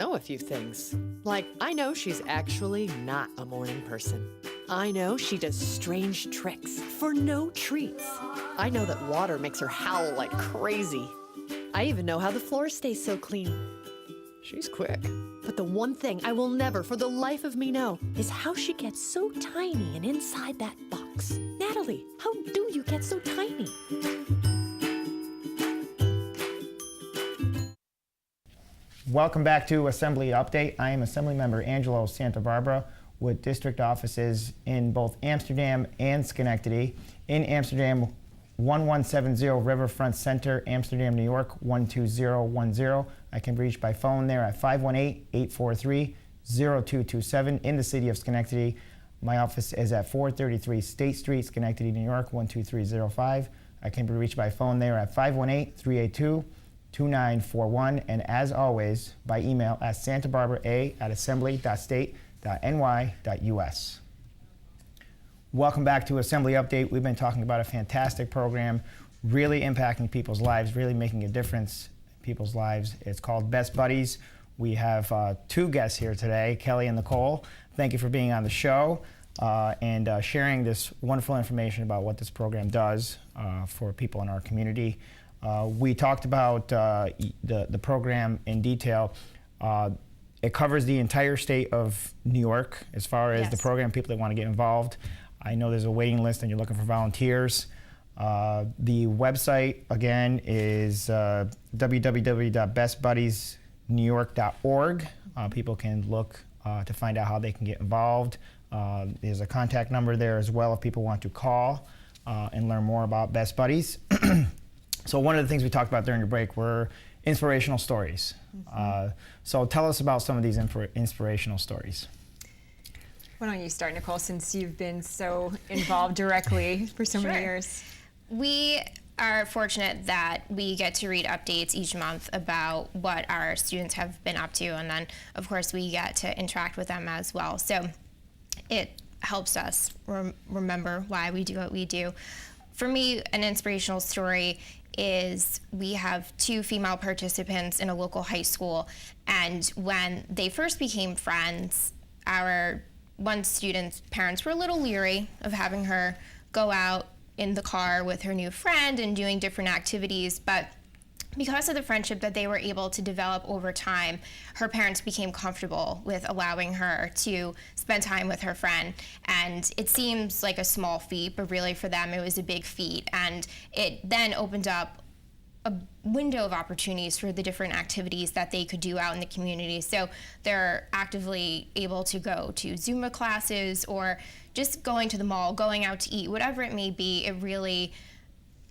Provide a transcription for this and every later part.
Know a few things. Like, I know she's actually not a morning person. I know she does strange tricks for no treats. I know that water makes her howl like crazy. I even know how the floor stays so clean. She's quick. But the one thing I will never for the life of me know is how she gets so tiny and inside that box. Natalie, how do you get so tiny? Welcome back to Assembly Update. I am Assemblymember Angelo Santa Barbara with district offices in both Amsterdam and Schenectady. In Amsterdam, 1170 Riverfront Center, Amsterdam, New York, 12010. I can be reached by phone there at 518-843-0227. In the city of Schenectady, my office is at 433 State Street, Schenectady, New York, 12305. I can be reached by phone there at 518-382-2941, and as always, by email at santabarbara@assembly.state.ny.us. Welcome back to Assembly Update. We've been talking about a fantastic program, really impacting people's lives, really making a difference in people's lives. It's called Best Buddies. We have two guests here today, Kelley and Nicole. Thank you for being on the show and sharing this wonderful information about what this program does for people in our community. We talked about the program in detail. It covers the entire state of New York as far as the program, people that want to get involved. I know there's a waiting list and you're looking for volunteers. The website, again, is www.bestbuddiesnewyork.org. People can look to find out how they can get involved. There's a contact number there as well if people want to call and learn more about Best Buddies. So one of the things we talked about during the break were inspirational stories. So tell us about some of these inspirational stories. Why don't you start, Nicole, since you've been so involved directly for so many years? We are fortunate that we get to read updates each month about what our students have been up to, and then, of course, we get to interact with them as well. So it helps us remember why we do what we do. For me, an inspirational story is we have two female participants in a local high school, and when they first became friends, our one student's parents were a little leery of having her go out in the car with her new friend and doing different activities, but because of the friendship that they were able to develop over time, her parents became comfortable with allowing her to spend time with her friend. And it seems like a small feat, but really for them it was a big feat. And it then opened up a window of opportunities for the different activities that they could do out in the community. So they're actively able to go to Zumba classes or just going to the mall, going out to eat, whatever it may be. It really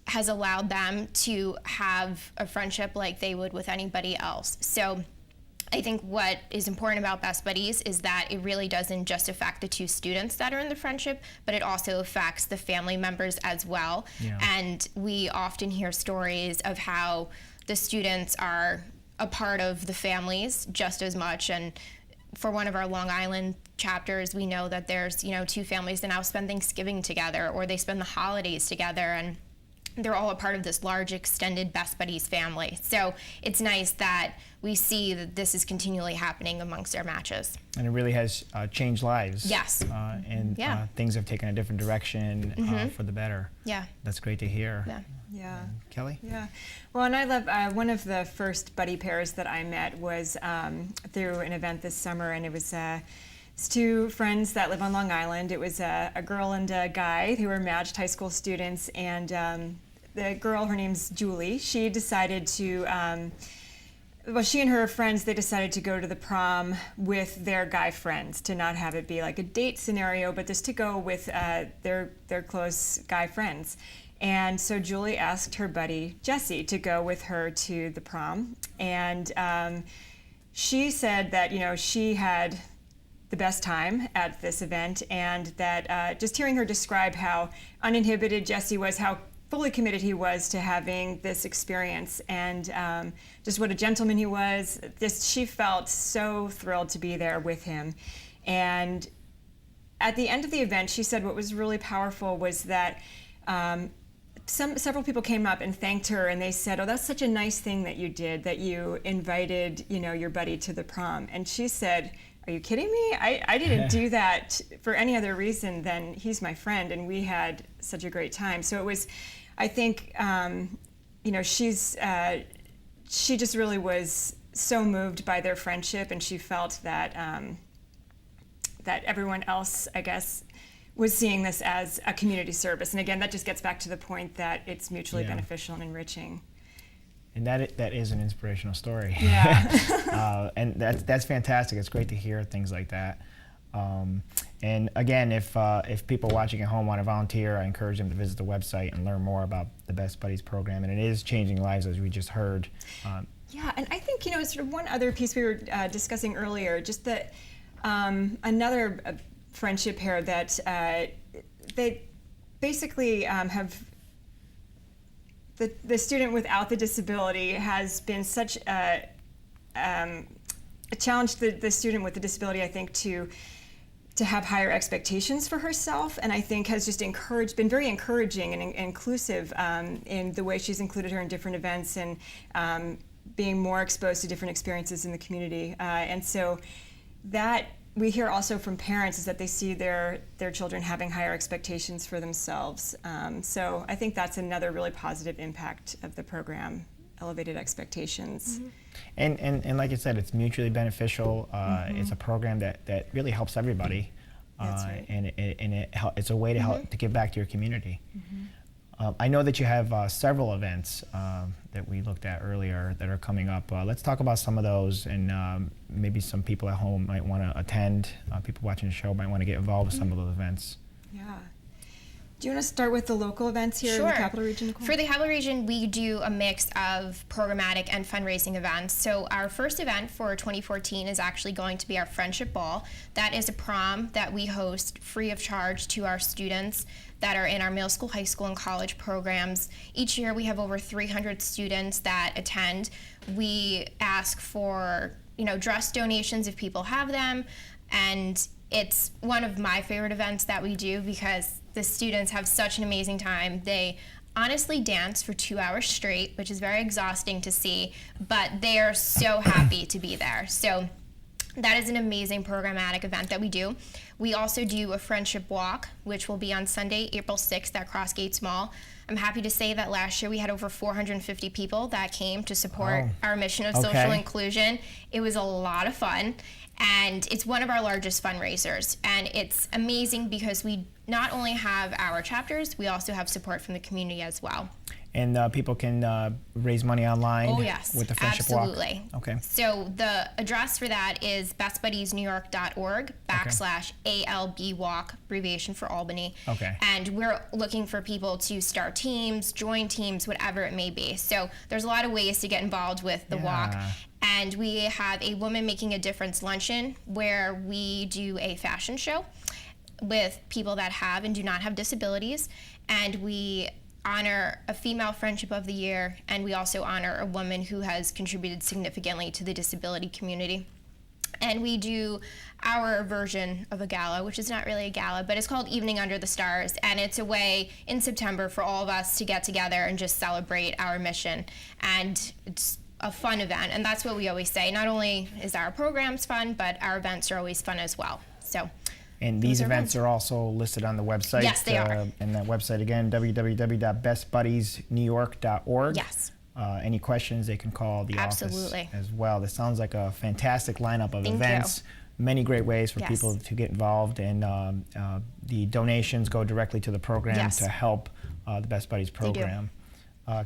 has allowed them to have a friendship like they would with anybody else. So I think what is important about Best Buddies is that it really doesn't just affect the two students that are in the friendship, but it also affects the family members as well. Yeah. And we often hear stories of how the students are a part of the families just as much. And for one of our Long Island chapters, we know that there's, two families that now spend Thanksgiving together, or they spend the holidays together, and they're all a part of this large extended Best Buddies family. So it's nice that we see that this is continually happening amongst our matches. And it really has changed lives. Yes. And things have taken a different direction for the better. Yeah. That's great to hear. Yeah. Yeah. Kelley? Yeah. Well, and I love, one of the first buddy pairs that I met was through an event this summer, and it was it's two friends that live on Long Island. It was a girl and a guy who were matched high school students, and the girl, her name's Julie, she decided to, she and her friends, they decided to go to the prom with their guy friends, to not have it be like a date scenario, but just to go with their close guy friends. And so Julie asked her buddy, Jesse, to go with her to the prom. And she said that, she had the best time at this event, and that just hearing her describe how uninhibited Jesse was, how fully committed he was to having this experience, and just what a gentleman he was, she felt so thrilled to be there with him. And at the end of the event, she said what was really powerful was that several people came up and thanked her, and they said, "Oh, that's such a nice thing that you did, that you invited, your buddy to the prom." And she said, "Are you kidding me? I didn't do that for any other reason than he's my friend, and we had such a great time." So it was, I think, she just really was so moved by their friendship, and she felt that that everyone else, I guess, was seeing this as a community service. And again, that just gets back to the point that it's mutually beneficial and enriching. And that is an inspirational story. Yeah. And that's fantastic. It's great to hear things like that. And again, if people watching at home want to volunteer, I encourage them to visit the website and learn more about the Best Buddies program. And it is changing lives, as we just heard. Yeah, and I think, sort of one other piece we were discussing earlier, just that another friendship pair that they basically have, the student without the disability has been such a challenge to the student with the disability, I think, to have higher expectations for herself, and I think has just been very encouraging and inclusive in the way she's included her in different events and being more exposed to different experiences in the community. And so that we hear also from parents is that they see their children having higher expectations for themselves. So I think that's another really positive impact of the program, elevated expectations. Mm-hmm. And like I said, it's mutually beneficial. It's a program that really helps everybody. That's right. And it's a way to help to give back to your community. I know that you have several events that we looked at earlier that are coming up. Let's talk about some of those, and maybe some people at home might want to attend. People watching the show might want to get involved with some of those events. Yeah. Do you want to start with the local events here in the Capital Region, Nicole? For the Capital Region, we do a mix of programmatic and fundraising events. So our first event for 2014 is actually going to be our Friendship Ball. That is a prom that we host free of charge to our students that are in our middle school, high school, and college programs. Each year we have over 300 students that attend. We ask for dress donations if people have them, and it's one of my favorite events that we do because the students have such an amazing time. They honestly dance for 2 hours straight, which is very exhausting to see, but they are so happy to be there. So that is an amazing programmatic event that we do. We also do a friendship walk, which will be on Sunday, April 6th at Crossgates Mall. I'm happy to say that last year we had over 450 people that came to support our mission of social inclusion. It was a lot of fun, and it's one of our largest fundraisers. And it's amazing because we not only have our chapters, we also have support from the community as well. And people can raise money online with the Friendship Walk? Absolutely. Okay. So the address for that is bestbuddiesnewyork.org/ALB Walk, abbreviation for Albany. Okay. And we're looking for people to start teams, join teams, whatever it may be. So there's a lot of ways to get involved with the walk. And we have a Woman Making a Difference luncheon where we do a fashion show with people that have and do not have disabilities. And we honor a female friendship of the year, and we also honor a woman who has contributed significantly to the disability community. And we do our version of a gala, which is not really a gala, but it's called Evening Under the Stars, and it's a way in September for all of us to get together and just celebrate our mission. And it's a fun event, and that's what we always say. Not only is our programs fun, but our events are always fun as well. So. And these events are also listed on the website. Yes, they are. And that website again, www.bestbuddiesnewyork.org. Yes. Any questions, they can call the office as well. This sounds like a fantastic lineup of events. Many great ways for people to get involved, and the donations go directly to the program to help the Best Buddies program.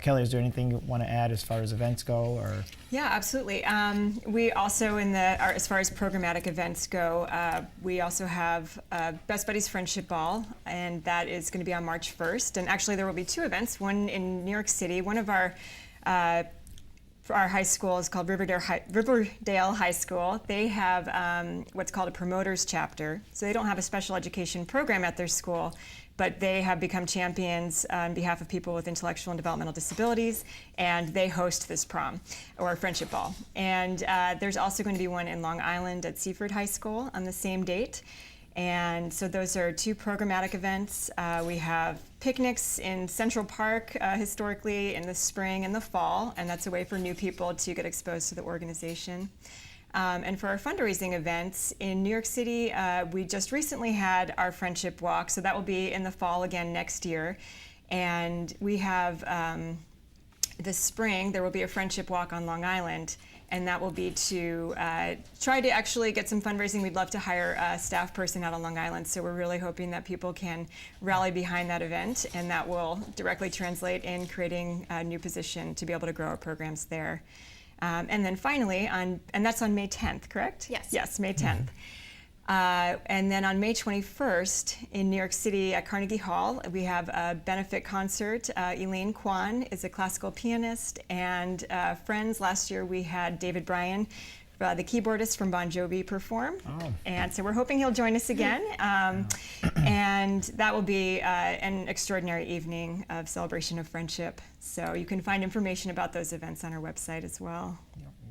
Kelley, is there anything you want to add as far as events go? Or? Yeah, absolutely. We also, as far as programmatic events go, we also have Best Buddies Friendship Ball, and that is going to be on March 1st. And actually, there will be two events, one in New York City. One of our high school is called Riverdale High School. They have what's called a promoters chapter. So they don't have a special education program at their school, but they have become champions on behalf of people with intellectual and developmental disabilities, and they host this prom, or Friendship Ball. And there's also going to be one in Long Island at Seaford High School on the same date. And so those are 2 programmatic events. We have picnics in Central Park historically in the spring and the fall, and that's a way for new people to get exposed to the organization. And for our fundraising events in New York City, we just recently had our Friendship Walk, so that will be in the fall again next year. And we have this spring, there will be a Friendship Walk on Long Island, and that will be to try to actually get some fundraising. We'd love to hire a staff person out on Long Island, so we're really hoping that people can rally behind that event, and that will directly translate in creating a new position to be able to grow our programs there. And then finally, and that's on May 10th, correct? Yes. Yes, May 10th. And then on May 21st in New York City at Carnegie Hall, we have a benefit concert. Elaine Kwan is a classical pianist, and friends, last year we had David Bryan, the keyboardist from Bon Jovi, perform. Oh. And so we're hoping he'll join us again. And that will be an extraordinary evening of celebration of friendship. So you can find information about those events on our website as well.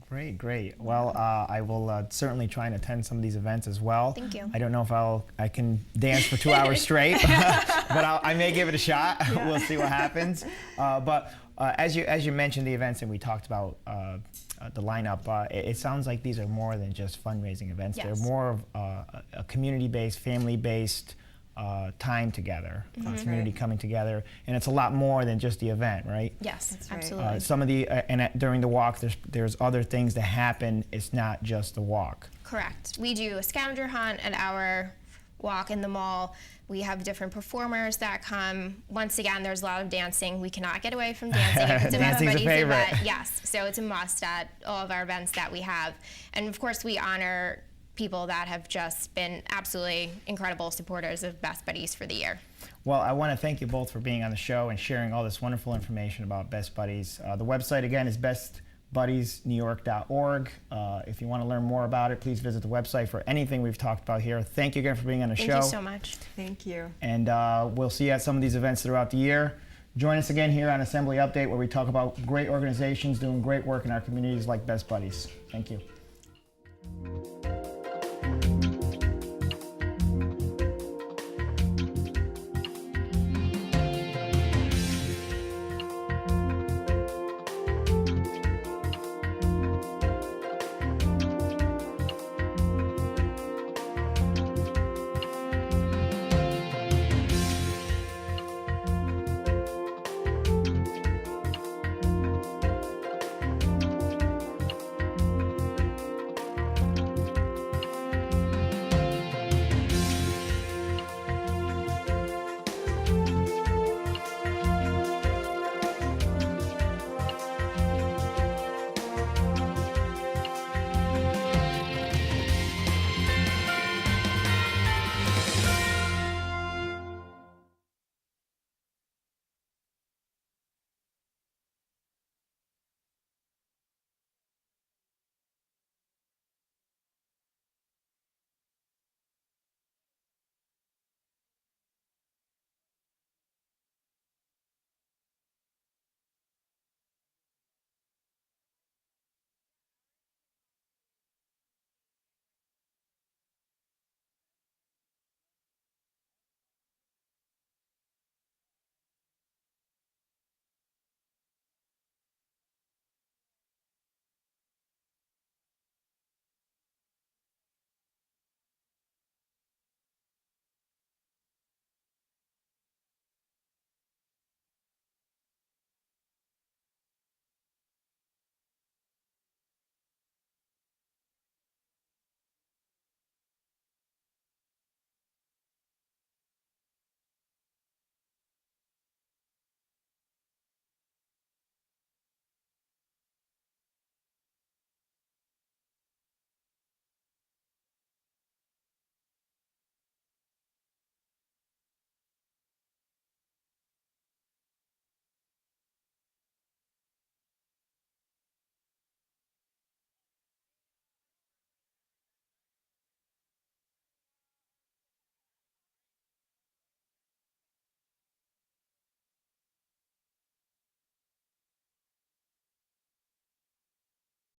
Great, great. Well, I will certainly try and attend some of these events as well. Thank you. I don't know if I can dance for 2 hours straight, but I may give it a shot. Yeah. We'll see what happens. But as you mentioned the events and we talked about the lineup, it sounds like these are more than just fundraising events. Yes. They're more of a community-based, family-based time together, community coming together, and it's a lot more than just the event, right? Yes, That's right. absolutely. Some of the during the walk, there's other things that happen. It's not just the walk. Correct. We do a scavenger hunt at our walk in the mall. We have different performers that come. Once again, there's a lot of dancing. We cannot get away from dancing. If it's a Dancing's a Best Buddies favorite. event, yes. So it's a must at all of our events that we have. And of course, we honor people that have just been absolutely incredible supporters of Best Buddies for the year. Well, I want to thank you both for being on the show and sharing all this wonderful information about Best Buddies. The website, again, is bestbuddiesnewyork.org. If you want to learn more about it, please visit the website for anything we've talked about here. Thank you again for being on the show. Thank you so much. Thank you. And we'll see you at some of these events throughout the year. Join us again here on Assembly Update, where we talk about great organizations doing great work in our communities like Best Buddies. Thank you.